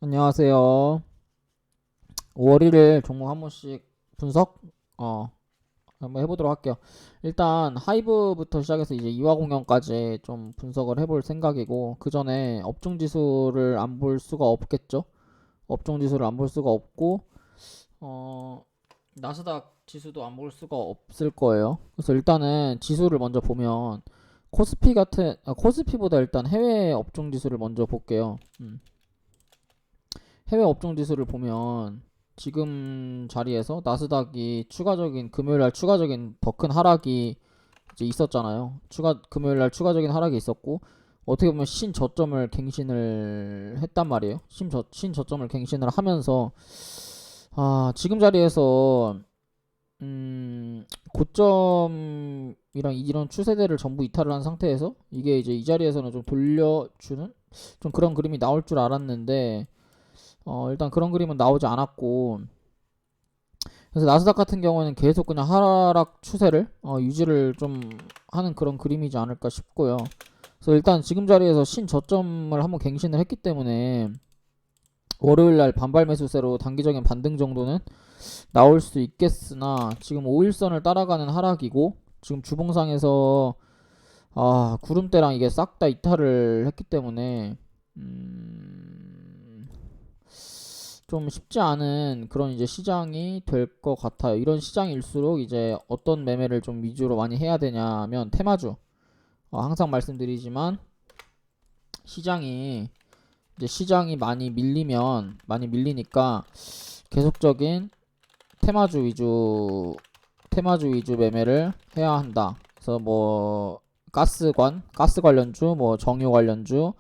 안녕하세요. 월요일 종목 한 번씩 분석 한번 해보도록 할게요. 일단 하이브부터 시작해서 이제 이화공영까지 좀 분석을 해볼 생각이고, 그 전에 업종 지수를 안 볼 수가 없겠죠. 업종 지수를 안 볼 수가 없고, 어 나스닥 지수도 안 볼 수가 없을 거예요. 그래서 일단은 지수를 먼저 보면 코스피보다 일단 해외 업종 지수를 먼저 볼게요. 해외 업종 지수를 보면 지금 자리에서 나스닥이 금요일 날 추가적인 더 큰 하락이 이제 있었잖아요. 금요일 날 추가적인 하락이 있었고, 어떻게 보면 신저점을 갱신을 했단 말이에요. 신저점을 갱신을 하면서 지금 자리에서 고점이랑 이런 추세대를 전부 이탈을 한 상태에서 이게 이제 이 자리에서는 좀 돌려주는 좀 그런 그림이 나올 줄 알았는데, 일단 그런 그림은 나오지 않았고, 그래서 나스닥 같은 경우는 계속 그냥 하락 추세를 유지를 좀 하는 그런 그림이지 않을까 싶고요. 그래서 일단 지금 자리에서 신저점을 한번 갱신을 했기 때문에 월요일날 반발 매수세로 단기적인 반등 정도는 나올 수 있겠으나, 지금 5일선을 따라가는 하락이고, 지금 주봉상에서 구름대랑 이게 싹 다 이탈을 했기 때문에 좀 쉽지 않은 그런 이제 시장이 될 것 같아요. 이런 시장일수록 이제 어떤 매매를 좀 위주로 많이 해야 되냐면 테마주. 항상 말씀드리지만 시장이 시장이 많이 밀리니까 계속적인 테마주 위주 매매를 해야 한다. 그래서 뭐 가스 관련주, 뭐 정유 관련주,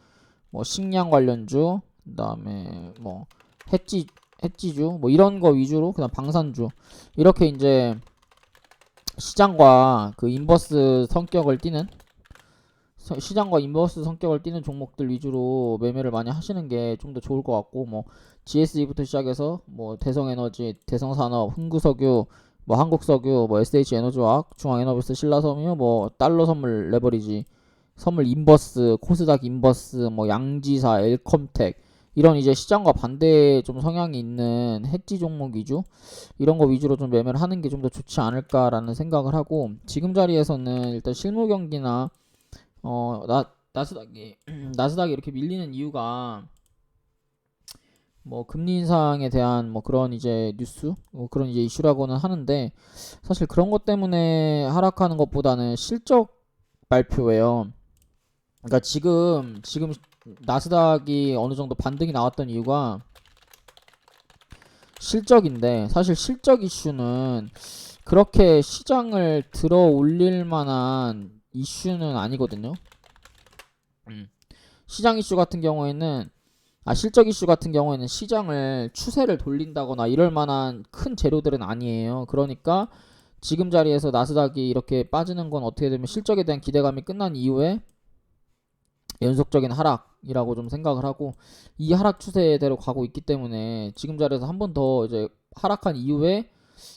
뭐 식량 관련주, 그다음에 뭐 해지 해지주 뭐 이런 거 위주로, 그다음 방산주, 이렇게 이제 시장과 그 인버스 성격을 띠는 종목들 위주로 매매를 많이 하시는 게 좀 더 좋을 것 같고, 뭐 GSE부터 시작해서 뭐 대성에너지, 대성산업, 흥구석유, 뭐 한국석유, 뭐 SH에너지화학, 중앙에너비스, 신라섬유, 뭐 달러선물 레버리지, 선물 인버스, 코스닥 인버스, 뭐 양지사, 엘컴텍, 이런 이제 시장과 반대 좀 성향이 있는 해지 종목 위주, 이런 거 위주로 좀 매매를 하는 게 좀 더 좋지 않을까라는 생각을 하고, 지금 자리에서는 일단 실무 경기나 나스닥이 나스닥이 이렇게 밀리는 이유가 뭐 금리 인상에 대한 뭐 그런 이제 뉴스, 뭐 그런 이제 이슈라고는 하는데, 사실 그런 것 때문에 하락하는 것보다는 실적 발표예요. 그러니까 지금 나스닥이 어느 정도 반등이 나왔던 이유가 실적인데, 사실 실적 이슈는 그렇게 시장을 들어 올릴 만한 이슈는 아니거든요. 음. 시장 이슈 같은 경우에는 실적 이슈 같은 경우에는 시장을 추세를 돌린다거나 이럴 만한 큰 재료들은 아니에요. 그러니까 지금 자리에서 나스닥이 이렇게 빠지는 건 어떻게 되면 실적에 대한 기대감이 끝난 이후에 연속적인 하락이라고 좀 생각을 하고, 이 하락 추세대로 가고 있기 때문에 지금 자리에서 한 번 더 이제 하락한 이후에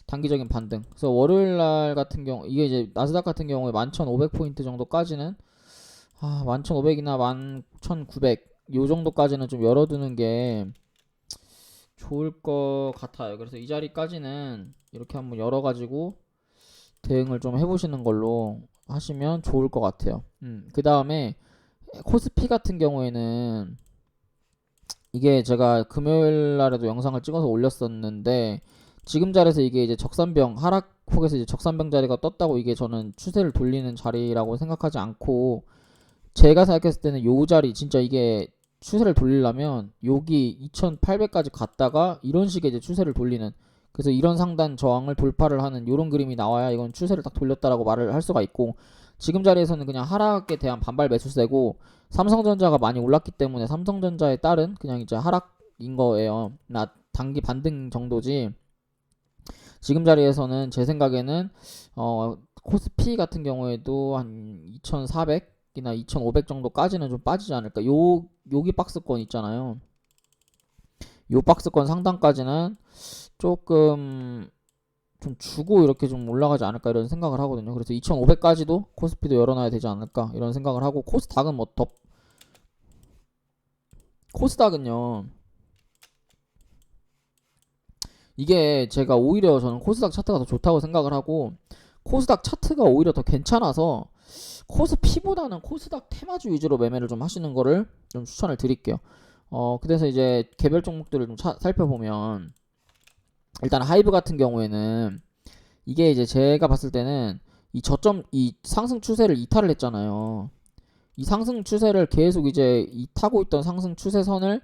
단기적인 반등. 그래서 월요일 날 같은 경우 이게 이제 나스닥 같은 경우에 11,500포인트 정도까지는 11,500이나 11,900 요 정도까지는 좀 열어두는 게 좋을 것 같아요. 그래서 이 자리까지는 이렇게 한번 열어가지고 대응을 좀 해보시는 걸로 하시면 좋을 것 같아요. 그 다음에 코스피 같은 경우에는 이게 제가 금요일 날에도 영상을 찍어서 올렸었는데, 지금 자리에서 이게 이제 하락폭에서 이제 적산병 자리가 떴다고 이게 저는 추세를 돌리는 자리라고 생각하지 않고, 제가 생각했을 때는 요 자리 진짜 이게 추세를 돌리려면 여기 2800까지 갔다가 이런 식의 이제 추세를 돌리는, 그래서 이런 상단 저항을 돌파를 하는 요런 그림이 나와야 이건 추세를 딱 돌렸다라고 말을 할 수가 있고, 지금 자리에서는 그냥 하락에 대한 반발 매수세고, 삼성전자가 많이 올랐기 때문에 삼성전자에 따른 그냥 이제 하락인 거예요. 단기 반등 정도지. 지금 자리에서는 제 생각에는 코스피 같은 경우에도 한 2400이나 2500 정도까지는 좀 빠지지 않을까. 여기 박스권 있잖아요. 요 박스권 상단까지는 조금 좀 주고 이렇게 좀 올라가지 않을까 이런 생각을 하거든요. 그래서 2500까지도 코스피도 열어놔야 되지 않을까 이런 생각을 하고, 코스닥은요, 이게 제가 오히려 저는 코스닥 차트가 더 좋다고 생각을 하고, 코스닥 차트가 오히려 더 괜찮아서 코스피보다는 코스닥 테마주 위주로 매매를 좀 하시는 거를 좀 추천을 드릴게요. 그래서 이제 개별 종목들을 좀 살펴보면, 일단 하이브 같은 경우에는 이게 이제 제가 봤을 때는 이 상승 추세를 이탈을 했잖아요. 이 상승 추세를 계속 이제 타고 있던 상승 추세선을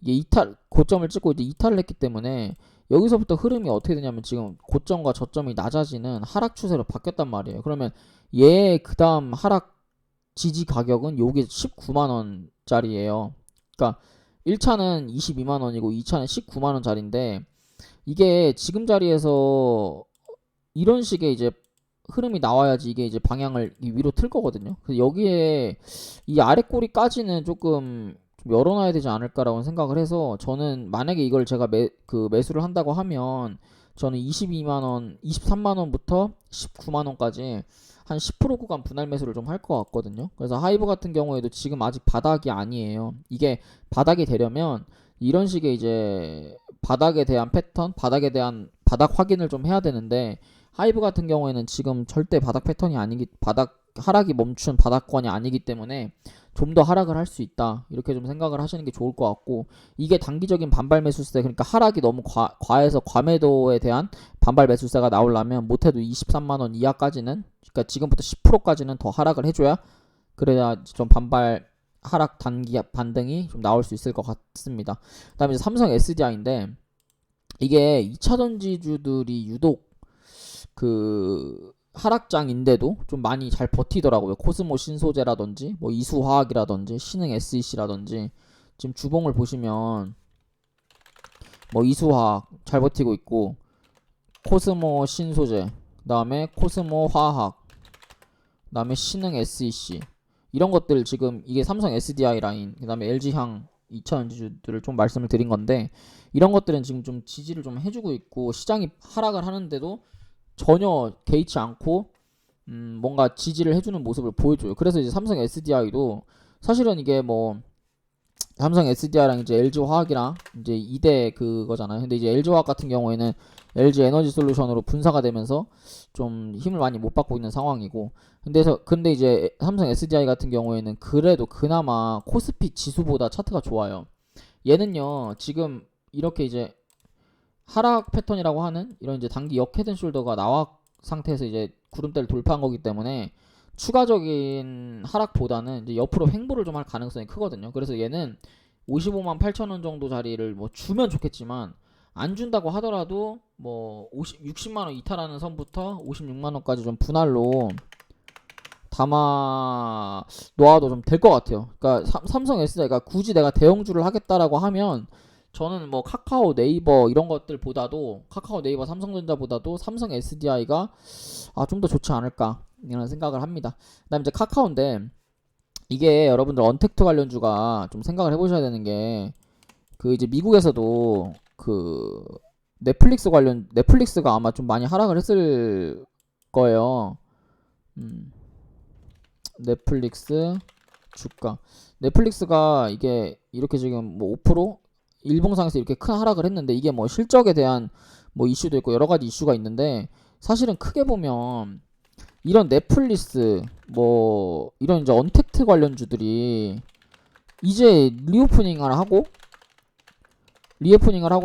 이게 고점을 찍고 이제 이탈을 했기 때문에 여기서부터 흐름이 어떻게 되냐면 지금 고점과 저점이 낮아지는 하락 추세로 바뀌었단 말이에요. 그러면 얘 그 다음 하락 지지 가격은 요게 19만원짜리예요. 그러니까 1차는 22만원이고 2차는 19만원짜리인데, 이게 지금 자리에서 이런 식의 이제 흐름이 나와야지 이게 이제 방향을 위로 틀 거거든요. 그래서 여기에 이 아래 꼬리까지는 조금 좀 열어놔야 되지 않을까라고 생각을 해서, 저는 만약에 이걸 제가 매수를 한다고 하면 저는 22만원, 23만원부터 19만원까지 한 10% 구간 분할 매수를 좀 할 것 같거든요. 그래서 하이브 같은 경우에도 지금 아직 바닥이 아니에요. 이게 바닥이 되려면 이런 식의 이제 바닥에 대한 패턴, 바닥에 대한 바닥 확인을 좀 해야 되는데, 하이브 같은 경우에는 지금 절대 바닥 패턴이 하락이 멈춘 바닥권이 아니기 때문에 좀 더 하락을 할 수 있다, 이렇게 좀 생각을 하시는 게 좋을 것 같고, 이게 단기적인 반발 매수세, 그러니까 하락이 너무 과해서 과매도에 대한 반발 매수세가 나오려면 못해도 23만원 이하까지는, 그러니까 지금부터 10%까지는 더 하락을 해줘야, 그래야 좀 하락 단기 반등이 좀 나올 수 있을 것 같습니다. 그 다음에 이제 삼성 SDI인데, 이게 2차 전지주들이 유독 그 하락장인데도 좀 많이 잘 버티더라고요. 코스모 신소재라든지 뭐 이수화학이라든지 신흥 SEC라든지, 지금 주봉을 보시면 뭐 이수화학 잘 버티고 있고, 코스모 신소재, 그 다음에 코스모 화학, 그 다음에 신흥 SEC, 이런 것들 지금 이게 삼성 SDI 라인, 그 다음에 LG향 2차 전지주들을 좀 말씀을 드린 건데, 이런 것들은 지금 좀 지지를 좀 해주고 있고, 시장이 하락을 하는데도 전혀 개의치 않고 뭔가 지지를 해주는 모습을 보여줘요. 그래서 이제 삼성 SDI도 사실은 이게 뭐 삼성 SDI랑 이제 LG 화학이랑 이제 2대 그거잖아요. 근데 이제 LG 화학 같은 경우에는 LG 에너지 솔루션으로 분사가 되면서 좀 힘을 많이 못 받고 있는 상황이고, 근데 이제 삼성 SDI 같은 경우에는 그래도 그나마 코스피 지수보다 차트가 좋아요. 얘는요 지금 이렇게 이제 하락 패턴이라고 하는 이런 이제 단기 역 헤드숄더가 나와 상태에서 이제 구름대를 돌파한 거기 때문에 추가적인 하락보다는 이제 옆으로 횡보를 좀 할 가능성이 크거든요. 그래서 얘는 55만 8천원 정도 자리를 뭐 주면 좋겠지만, 안 준다고 하더라도 뭐 60만원 이탈하는 선부터 56만원까지 좀 분할로 담아 놓아도 좀 될 것 같아요. 그러니까 삼성 SDI가 굳이 내가 대형주를 하겠다라고 하면, 저는 뭐 카카오, 네이버 이런 것들보다도, 카카오, 네이버, 삼성전자보다도 삼성 SDI가 좀 더 좋지 않을까 이런 생각을 합니다. 그다음에 이제 카카오인데, 이게 여러분들 언택트 관련주가 좀 생각을 해보셔야 되는 게, 그 이제 미국에서도 그 넷플릭스가 아마 좀 많이 하락을 했을 거예요. 넷플릭스 주가, 넷플릭스가 이게 이렇게 지금 뭐 5% 일봉상에서 이렇게 큰 하락을 했는데, 이게 뭐 실적에 대한 뭐 이슈도 있고 여러 가지 이슈가 있는데, 사실은 크게 보면 이런 넷플릭스 뭐 이런 이제 언택트 관련주들이 이제 리오프닝을 하고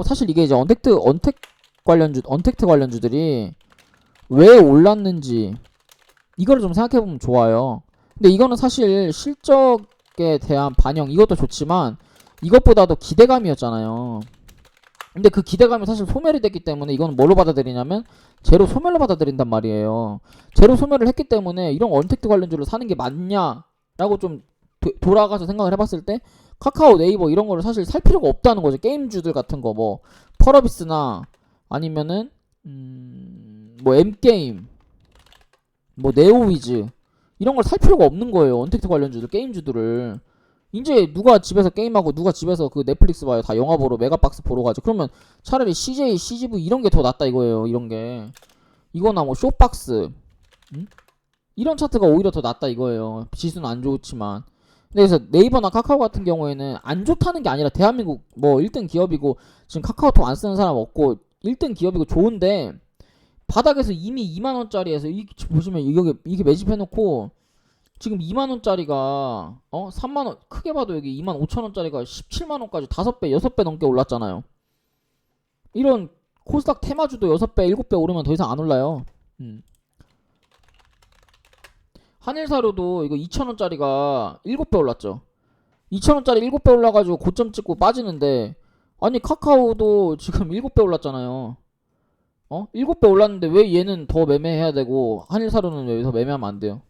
사실 이게 이제 언택트 관련주들이 왜 올랐는지 이거를 좀 생각해 보면 좋아요. 근데 이거는 사실 실적에 대한 반영, 이것도 좋지만 이것보다도 기대감이었잖아요. 근데 그 기대감이 사실 소멸이 됐기 때문에, 이거는 뭘로 받아들이냐면 제로 소멸로 받아들인단 말이에요. 제로 소멸을 했기 때문에 이런 언택트 관련주를 사는 게 맞냐라고 좀 돌아가서 생각을 해봤을 때, 카카오, 네이버 이런 거를 사실 살 필요가 없다는 거죠. 게임주들 같은 거, 뭐 펄어비스나 아니면은 뭐 M게임, 뭐 네오위즈, 이런 걸 살 필요가 없는 거예요. 언택트 관련주들, 게임주들을. 이제 누가 집에서 게임하고 누가 집에서 그 넷플릭스 봐요. 다 영화 보러 메가박스 보러 가죠. 그러면 차라리 CJ, CGV 이런 게 더 낫다 이거예요. 이런 게. 이거나 뭐 쇼박스, 이런 차트가 오히려 더 낫다 이거예요. 지수는 안 좋지만. 그래서 네이버나 카카오 같은 경우에는 안 좋다는 게 아니라 대한민국 뭐 1등 기업이고 지금 카카오톡 안 쓰는 사람 없고 1등 기업이고 좋은데 바닥에서 이미 2만원짜리에서 보시면 이게 매집해놓고 지금 2만원짜리가 3만원 크게 봐도 여기 2만 5천원짜리가 17만원까지 5배 6배 넘게 올랐잖아요. 이런 코스닥 테마주도 6배 7배 오르면 더 이상 안 올라요. 한일사료도 이거 2천원짜리가 7배 올랐죠. 2천원짜리 7배 올라가지고 고점 찍고 빠지는데, 아니 카카오도 지금 7배 올랐잖아요. 7배 올랐는데 왜 얘는 더 매매해야 되고 한일사료는 왜 여기서 매매하면 안 돼요?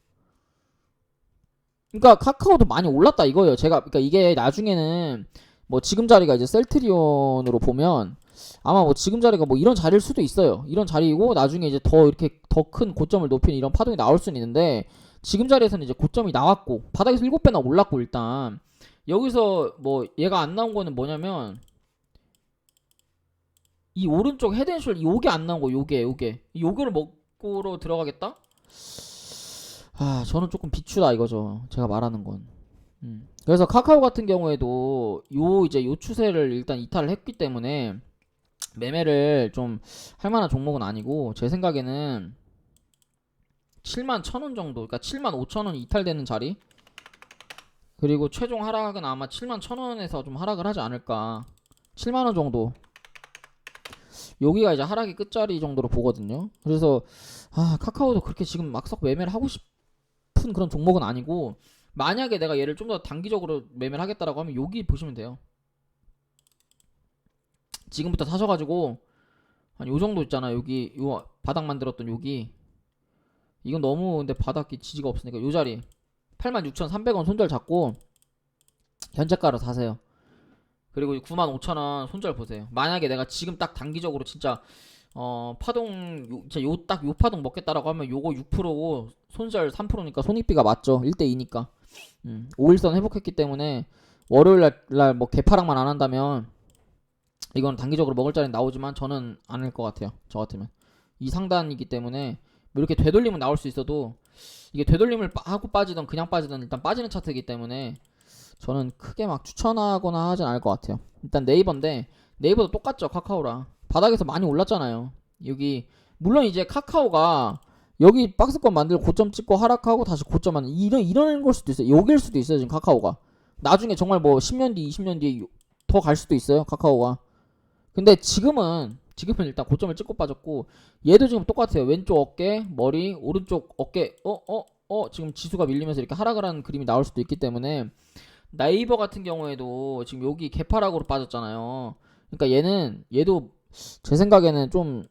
그러니까 카카오도 많이 올랐다 이거예요. 그러니까 이게 나중에는 뭐 지금 자리가 이제 셀트리온으로 보면 아마 뭐 지금 자리가 뭐 이런 자리일 수도 있어요. 이런 자리이고 나중에 이제 더 이렇게 더 큰 고점을 높이는 이런 파동이 나올 수는 있는데, 지금 자리에서는 이제 고점이 나왔고 바닥에서 7배나 올랐고, 일단 여기서 뭐 얘가 안 나온 거는 뭐냐면 이 오른쪽 헤드앤숄 요게 안 나온 거, 요거를 먹고로 들어가겠다? 저는 조금 비추다 이거죠. 제가 말하는 건. 그래서 카카오 같은 경우에도 요 추세를 일단 이탈을 했기 때문에 매매를 좀 할 만한 종목은 아니고, 제 생각에는 7만 1,000원 정도, 그러니까 7만 5천원 이탈되는 자리, 그리고 최종 하락은 아마 7만 1,000원에서 좀 하락을 하지 않을까. 7만원 정도, 여기가 이제 하락의 끝자리 정도로 보거든요. 그래서 카카오도 그렇게 지금 막석 매매를 하고 싶은 그런 종목은 아니고, 만약에 내가 얘를 좀 더 단기적으로 매매를 하겠다라고 하면 여기 보시면 돼요. 지금부터 사셔가지고 한 요 정도 있잖아. 여기 요 바닥 만들었던 여기, 이건 너무 근데 바닥이 지지가 없으니까 요 자리 86,300원 손절 잡고 현재가로 사세요. 그리고 95,000원 손절 보세요. 만약에 내가 지금 딱 단기적으로 진짜 파동 요 파동 먹겠다라고 하면 요거 6%고 손절 3%니까 손익비가 맞죠. 1대2니까. 5일선 회복했기 때문에 월요일날 뭐 개파락만 안 한다면 이건 단기적으로 먹을 자리는 나오지만 저는 안 할 것 같아요. 저 같으면 이 상단이기 때문에 뭐 이렇게 되돌림은 나올 수 있어도, 이게 되돌림을 하고 빠지던 그냥 빠지던 일단 빠지는 차트이기 때문에 저는 크게 막 추천하거나 하진 않을 것 같아요. 일단 네이버인데, 네이버도 똑같죠. 카카오랑 바닥에서 많이 올랐잖아요. 여기 물론 이제 카카오가 여기 박스권 만들고 고점 찍고 하락하고 다시 고점 만들 이런 걸 수도 있어요. 여길 수도 있어요. 지금 카카오가 나중에 정말 뭐 10년 뒤 20년 뒤에 더 갈 수도 있어요. 카카오가. 근데 지금은 일단 고점을 찍고 빠졌고, 얘도 지금 똑같아요. 왼쪽 어깨 머리, 오른쪽 어깨 지금 지수가 밀리면서 이렇게 하락을 하는 그림이 나올 수도 있기 때문에, 나이버 같은 경우에도 지금 여기 개파락으로 빠졌잖아요. 그러니까 얘도 제 생각에는 좀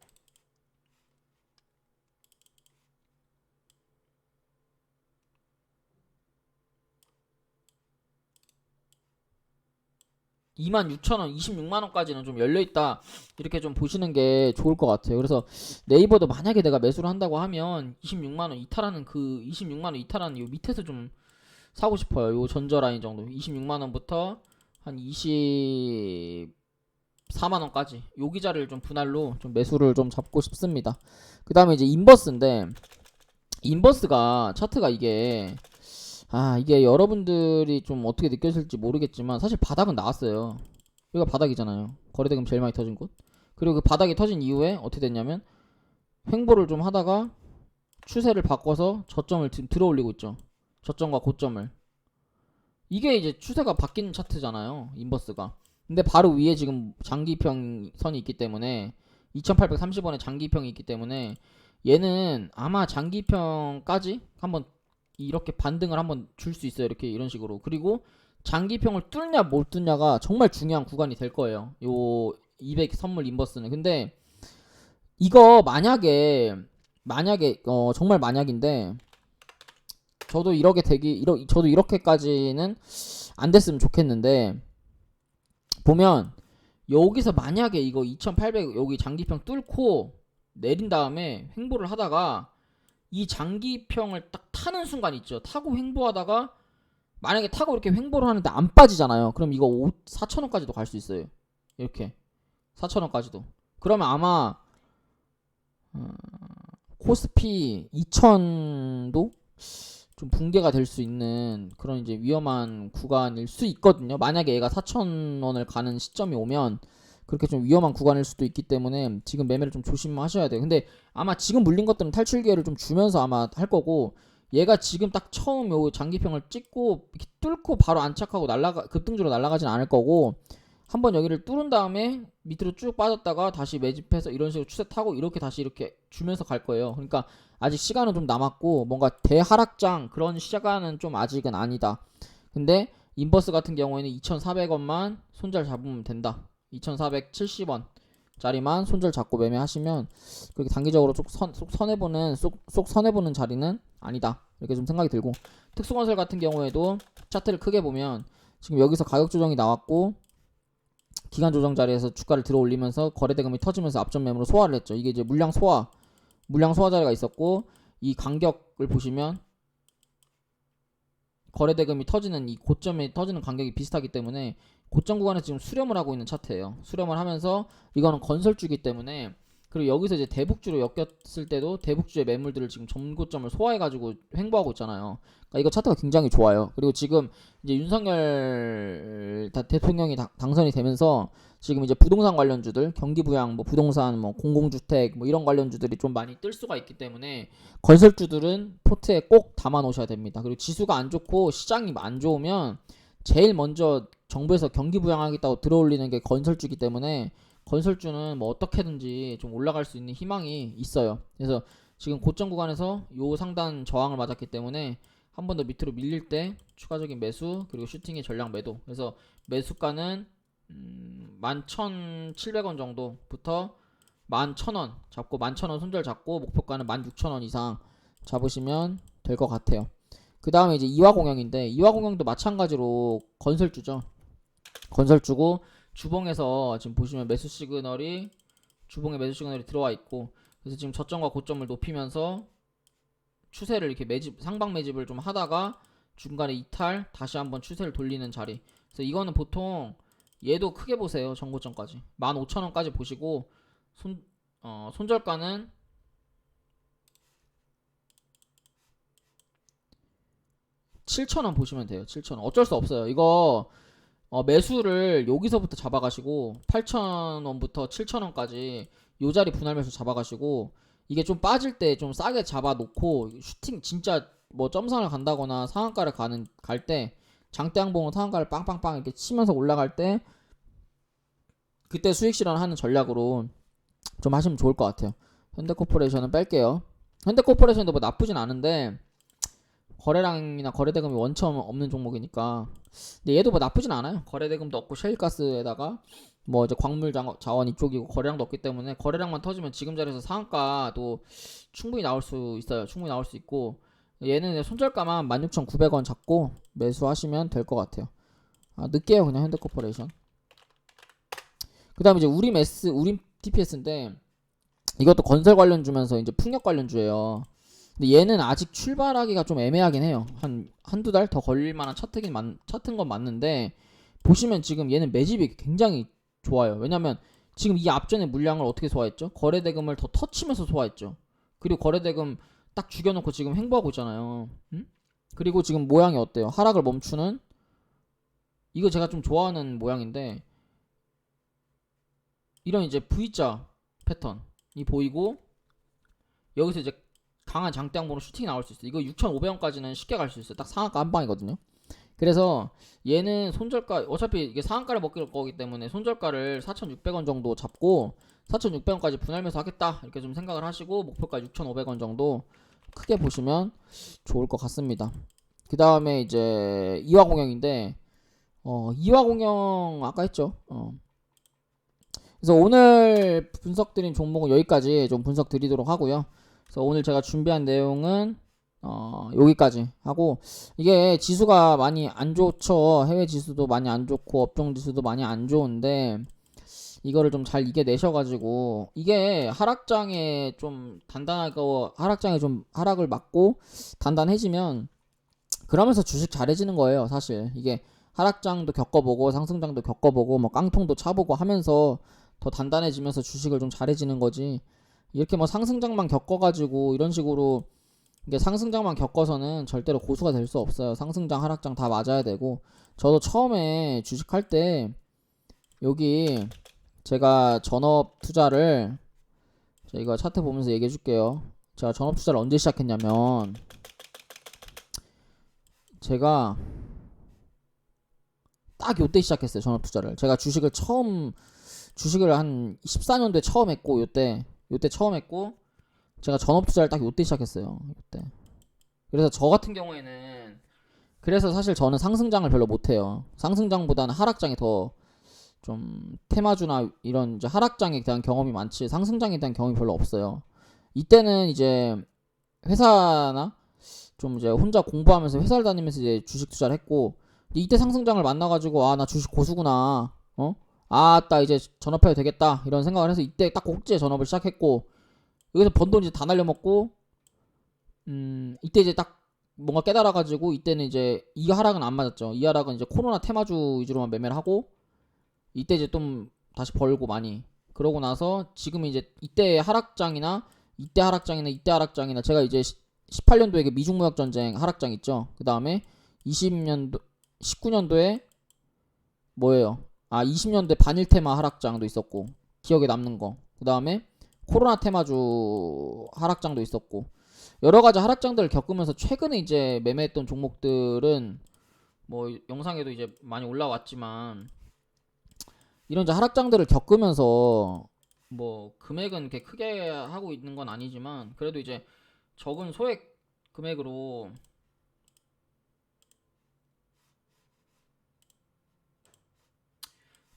26,000원, 26만원까지는 좀 열려있다, 이렇게 좀 보시는 게 좋을 것 같아요. 그래서 네이버도 만약에 내가 매수를 한다고 하면 26만원 이탈하는 그 26만원 이탈하는 요 밑에서 좀 사고 싶어요. 요 전저라인 정도, 26만원부터 한 24만원까지 여기 자리를 좀 분할로 좀 매수를 좀 잡고 싶습니다. 그 다음에 이제 인버스인데, 인버스가 차트가 이게 여러분들이 좀 어떻게 느껴질지 모르겠지만 사실 바닥은 나왔어요. 여기가 바닥이잖아요. 거래대금 제일 많이 터진 곳. 그리고 그 바닥이 터진 이후에 어떻게 됐냐면 횡보를 좀 하다가 추세를 바꿔서 저점을 들어올리고 있죠. 저점과 고점을. 이게 이제 추세가 바뀌는 차트잖아요. 인버스가. 근데 바로 위에 지금 장기평 선이 있기 때문에 2830원의 장기평이 있기 때문에 얘는 아마 장기평까지 한번 이렇게 반등을 한번 줄 수 있어요. 이렇게 이런 식으로. 그리고 장기평을 뚫냐 못 뚫냐가 정말 중요한 구간이 될 거예요. 요 200 선물 인버스는. 근데 이거 만약에 정말 만약인데, 저도 저도 이렇게까지는 안 됐으면 좋겠는데, 보면 여기서 만약에 이거 2800 여기 장기평 뚫고 내린 다음에 횡보를 하다가 이 장기평을 딱 타는 순간 있죠. 타고 횡보하다가 만약에 타고 이렇게 횡보를 하는데 안 빠지잖아요. 그럼 이거 4,000원까지도 갈 수 있어요. 이렇게 4,000원까지도. 그러면 아마 코스피 2,000도 좀 붕괴가 될 수 있는 그런 이제 위험한 구간일 수 있거든요. 만약에 얘가 4,000원을 가는 시점이 오면, 그렇게 좀 위험한 구간일 수도 있기 때문에 지금 매매를 좀 조심하셔야 돼요. 근데 아마 지금 물린 것들은 탈출 기회를 좀 주면서 아마 할 거고, 얘가 지금 딱 처음 요 장기평을 찍고 이렇게 뚫고 바로 안착하고 급등주로 날아가진 않을 거고, 한번 여기를 뚫은 다음에 밑으로 쭉 빠졌다가 다시 매집해서 이런 식으로 추세 타고 이렇게 다시 이렇게 주면서 갈 거예요. 그러니까 아직 시간은 좀 남았고 뭔가 대하락장 그런 시간은 좀 아직은 아니다. 근데 인버스 같은 경우에는 2,400원만 손절 잡으면 된다. 2,470원 짜리만 손절 잡고 매매하시면 그렇게 단기적으로 쏙 손해보는 자리는 아니다. 이렇게 좀 생각이 들고, 특수건설 같은 경우에도 차트를 크게 보면 지금 여기서 가격 조정이 나왔고 기간 조정 자리에서 주가를 들어 올리면서 거래대금이 터지면서 앞전 매물을 소화를 했죠. 이게 이제 물량 소화 자리가 있었고, 이 간격을 보시면 거래대금이 터지는 이 고점에 터지는 간격이 비슷하기 때문에 고점 구간에서 지금 수렴을 하고 있는 차트예요. 수렴을 하면서 이거는 건설주기 때문에, 그리고 여기서 이제 대북주로 엮였을 때도 대북주의 매물들을 지금 전고점을 소화해가지고 횡보하고 있잖아요. 그러니까 이거 차트가 굉장히 좋아요. 그리고 지금 이제 윤석열 대통령이 당선이 되면서 지금 이제 부동산 관련주들, 경기부양, 뭐 부동산, 뭐 공공주택, 뭐 이런 관련주들이 좀 많이 뜰 수가 있기 때문에 건설주들은 포트에 꼭 담아 놓으셔야 됩니다. 그리고 지수가 안 좋고 시장이 안 좋으면 제일 먼저 정부에서 경기부양하겠다고 들어올리는 게 건설주기 때문에 건설주는 뭐 어떻게든지 좀 올라갈 수 있는 희망이 있어요. 그래서 지금 고점 구간에서 요 상단 저항을 맞았기 때문에 한 번 더 밑으로 밀릴 때 추가적인 매수, 그리고 슈팅의 전량 매도. 그래서 매수가는 11,700원 정도부터 11,000원 잡고 11,000원 손절 잡고 목표가는 16,000원 이상 잡으시면 될 것 같아요. 그 다음에 이제 이화공영인데, 이화공영도 마찬가지로 건설주죠. 건설주고 주봉에서 지금 보시면 주봉에 매수 시그널이 들어와 있고, 그래서 지금 저점과 고점을 높이면서 추세를 이렇게 상방 매집을 좀 하다가 중간에 이탈, 다시 한번 추세를 돌리는 자리. 그래서 이거는 보통 얘도 크게 보세요. 전고점까지 15,000원까지 보시고 손절가는 7,000원 보시면 돼요. 7,000원. 어쩔 수 없어요. 이거 매수를 여기서부터 잡아가시고 8,000원부터 7,000원까지 요 자리 분할 매수 잡아가시고, 이게 좀 빠질 때 좀 싸게 잡아놓고 슈팅 진짜 뭐 점상을 간다거나 상한가를 갈 때 장대 항봉은 상한가를 빵빵빵 이렇게 치면서 올라갈 때 그때 수익 실현하는 전략으로 좀 하시면 좋을 것 같아요. 현대코퍼레이션은 뺄게요. 현대코퍼레이션도 뭐 나쁘진 않은데 거래량이나 거래대금이 원천 없는 종목이니까. 근데 얘도 뭐 나쁘진 않아요. 거래대금도 없고 셰일가스에다가 뭐 이제 광물 자원 이쪽이고 거래량도 없기 때문에 거래량만 터지면 지금 자리에서 상한가도 충분히 나올 수 있어요. 충분히 나올 수 있고, 얘는 손절가만 16,900원 잡고 매수하시면 될 것 같아요. 늦게요 그냥 현대코퍼레이션. 그 다음에 이제 우림 TPS인데 이것도 건설 관련주면서 이제 풍력 관련주예요. 근데 얘는 아직 출발하기가 좀 애매하긴 해요. 한두 달 더 걸릴 만한 차트인 건 맞는데, 보시면 지금 얘는 매집이 굉장히 좋아요. 왜냐면 지금 이 앞전에 물량을 어떻게 소화했죠? 거래대금을 더 터치면서 소화했죠. 그리고 거래대금 딱 죽여놓고 지금 횡보하고 있잖아요. 그리고 지금 모양이 어때요? 하락을 멈추는, 이거 제가 좀 좋아하는 모양인데, 이런 이제 V자 패턴이 보이고 여기서 이제 강한 장대 항봉으로 슈팅이 나올 수 있어요. 이거 6,500원까지는 쉽게 갈 수 있어요. 딱 상한가 한 방이거든요. 그래서 얘는 손절가, 어차피 이게 상한가를 먹을 거기 때문에 손절가를 4,600원 정도 잡고 4,600원까지 분할 매수 하겠다 이렇게 좀 생각을 하시고 목표가 6,500원 정도 크게 보시면 좋을 것 같습니다. 그 다음에 이제 이화공영인데, 이화공영 아까 했죠. 그래서 오늘 분석 드린 종목은 여기까지 좀 분석 드리도록 하고요. 그래서 오늘 제가 준비한 내용은 여기까지 하고, 이게 지수가 많이 안 좋죠. 해외 지수도 많이 안 좋고 업종 지수도 많이 안 좋은데 이거를 좀 잘 이겨내셔가지고, 이게 하락장에 좀 단단하고 하락장에 좀 하락을 막고 단단해지면 그러면서 주식 잘해지는 거예요. 사실 이게 하락장도 겪어보고 상승장도 겪어보고 뭐 깡통도 차보고 하면서 더 단단해지면서 주식을 좀 잘해지는 거지, 이렇게 뭐 상승장만 겪어가지고 이런 식으로 이게 상승장만 겪어서는 절대로 고수가 될 수 없어요. 상승장 하락장 다 맞아야 되고, 저도 처음에 주식할 때 여기 제가 전업 투자를 이거 차트 보면서 얘기해 줄게요. 제가 전업 투자를 언제 시작했냐면 제가 딱 요때 시작했어요. 전업 투자를. 제가 주식을 한 14년도에 처음 했고 요때 처음 했고 제가 전업 투자를 딱 요때 시작했어요. 요때. 그래서 저 같은 경우에는 그래서 사실 저는 상승장을 별로 못해요. 상승장보다는 하락장이 더 좀 테마주나 이런 이제 하락장에 대한 경험이 많지 상승장에 대한 경험이 별로 없어요. 이때는 이제 회사나 좀 이제 혼자 공부하면서 회사를 다니면서 이제 주식 투자를 했고 이때 상승장을 만나가지고 아 나 주식 고수구나 아따 이제 전업해도 되겠다 이런 생각을 해서 이때 딱 꼭지에 전업을 시작했고 여기서 번 돈 이제 다 날려먹고 이때 이제 딱 뭔가 깨달아가지고 이때는 이제 이 하락은 안 맞았죠. 이 하락은 이제 코로나 테마주 위주로만 매매를 하고 이때 이제 좀 다시 벌고 많이 그러고 나서 지금 이제 이때 하락장이나 제가 이제 18년도에 그 미중무역 전쟁 하락장 있죠. 그 다음에 20년도 19년도에 뭐예요? 20년도에 반일 테마 하락장도 있었고 기억에 남는 거. 그 다음에 코로나 테마주 하락장도 있었고 여러 가지 하락장들을 겪으면서 최근에 이제 매매했던 종목들은 뭐 영상에도 이제 많이 올라왔지만 이런 이제 하락장들을 겪으면서 뭐 금액은 그렇게 크게 하고 있는 건 아니지만 그래도 이제 적은 소액 금액으로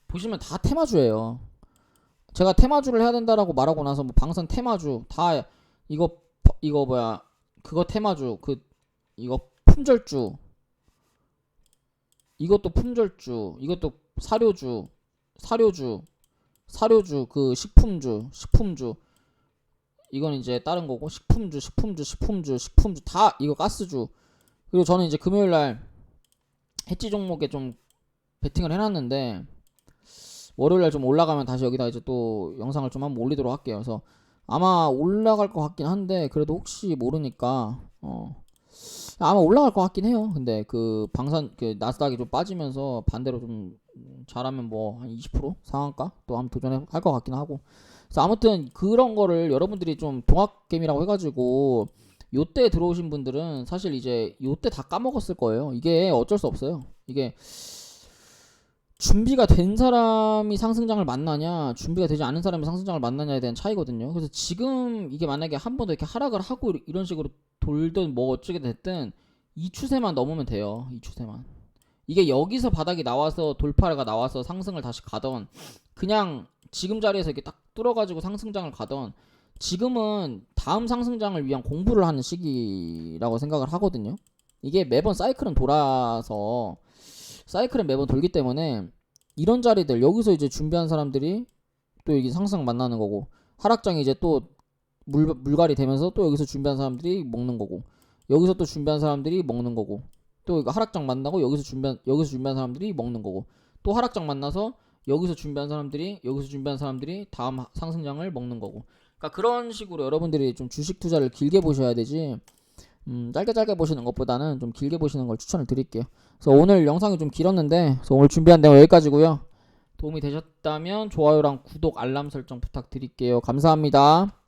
보시면 다 테마주예요. 제가 테마주를 해야 된다라고 말하고 나서 뭐 방선 테마주 다 이거 뭐야 그거 테마주 이거 품절주 이것도 품절주 이것도 사료주 그 식품주 이건 이제 다른 거고 식품주 다 이거 가스주. 그리고 저는 이제 금요일날 해지 종목에 좀 베팅을 해놨는데 월요일날 좀 올라가면 다시 여기다 이제 또 영상을 좀 한번 올리도록 할게요. 그래서 아마 올라갈 것 같긴 한데 그래도 혹시 모르니까 아마 올라갈 것 같긴 해요. 근데 그 그 나스닥이 좀 빠지면서 반대로 좀 잘하면 뭐 한 20% 상한가 또 한번 도전할 것 같긴 하고. 그래서 아무튼 그런 거를 여러분들이 좀 동학개미라고 해가지고 요때 들어오신 분들은 사실 이제 요때 다 까먹었을 거예요. 이게 어쩔 수 없어요. 이게 준비가 된 사람이 상승장을 만나냐 준비가 되지 않은 사람이 상승장을 만나냐에 대한 차이거든요. 그래서 지금 이게 만약에 한 번 더 이렇게 하락을 하고 이런 식으로 돌든 뭐 어쩌게 됐든 이 추세만 넘으면 돼요. 이 추세만. 이게 여기서 바닥이 나와서 돌파가 나와서 상승을 다시 가던 그냥 지금 자리에서 이렇게 딱 뚫어가지고 상승장을 가던 지금은 다음 상승장을 위한 공부를 하는 시기라고 생각을 하거든요. 이게 매번 사이클은 돌아서 사이클은 매번 돌기 때문에 이런 자리들 여기서 이제 준비한 사람들이 또 여기 상승 만나는 거고 하락장이 이제 또 물갈이 되면서 또 여기서 준비한 사람들이 먹는 거고 여기서 또 준비한 사람들이 먹는 거고 또 이거 하락장 만나고 여기서 준비한 사람들이 먹는 거고 또 하락장 만나서 여기서 준비한 사람들이 다음 상승장을 먹는 거고. 그러니까 그런 식으로 여러분들이 좀 주식 투자를 길게 보셔야 되지 짧게 보시는 것보다는 좀 길게 보시는 걸 추천을 드릴게요. 그래서 오늘 영상이 좀 길었는데 그래서 오늘 준비한 내용 여기까지고요. 도움이 되셨다면 좋아요랑 구독 알람 설정 부탁드릴게요. 감사합니다.